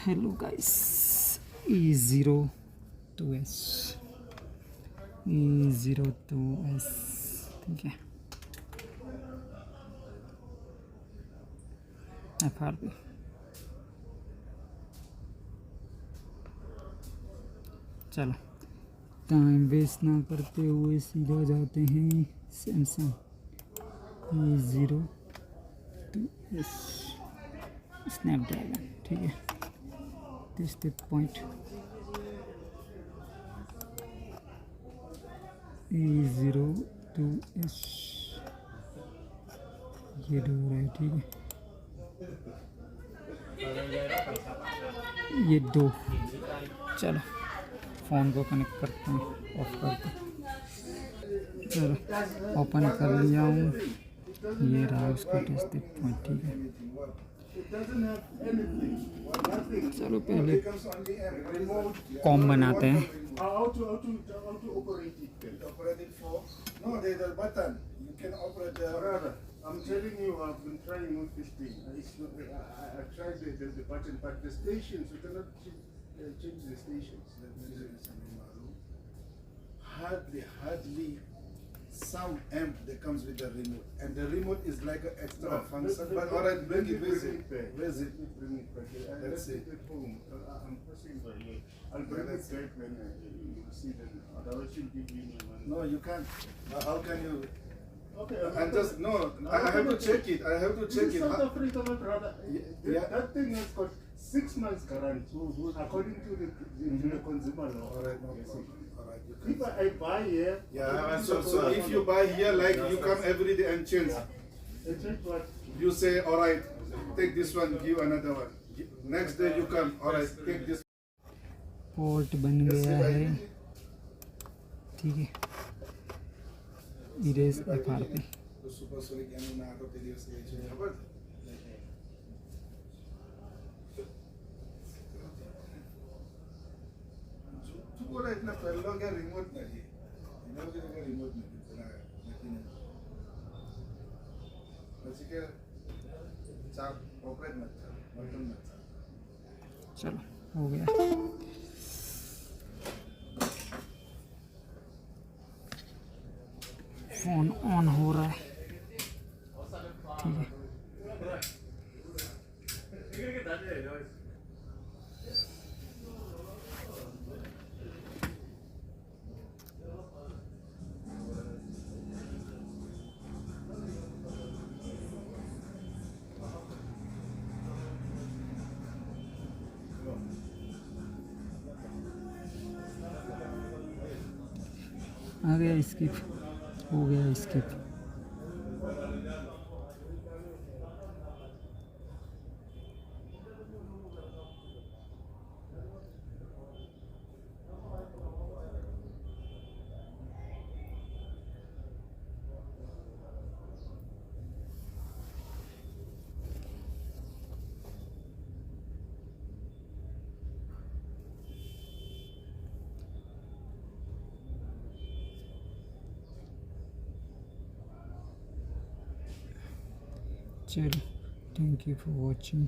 Hello guys, A02s ठीक है, FRP। चलो टाइम वेस्ट ना करते हुए सीधा जाते हैं सैमसंग A02s स्नैपड्रैगन। ठीक है, दिस द पॉइंट। A02s ये दो है। ठीक है, ये दो। चलो फ़ोन को कनेक्ट करते हैं, ऑफ करते हैं। चलो ओपन कर लिया हूँ, ये रहा उसका टेस्ट पॉइंट। ठीक है, चलो पहले कॉम बनाते हैं। I'm telling you, I've been trying with this thing. I tried the button, but the stations, you cannot change the stations. Hardly some amp that comes with the remote. And the remote is like an extra function. But alright, bring it, where's it? Where's it? Bring it back. Let's see. I'm pressing by here. I'll bring it back when you see them. Otherwise you'll give me money. No, you can't. How can you? Okay, and just no. I have to check it. I have to check it. South Africa, my brother. Yeah. That thing has got 6 months guarantee, according to the consumer law. Alright, no problem. Alright. If I buy here, yeah. So if you buy here, like you come every day and change. And change what? You say, alright, take this one, give another one. Next day you come, alright, take this. Port बन गया है। ठीक है, erase FRP। चलो हो गया। Phone on हो रहा है। ठीक है, आ गया स्किप, हो गया स्किप। चलो, थैंक यू फॉर वॉचिंग।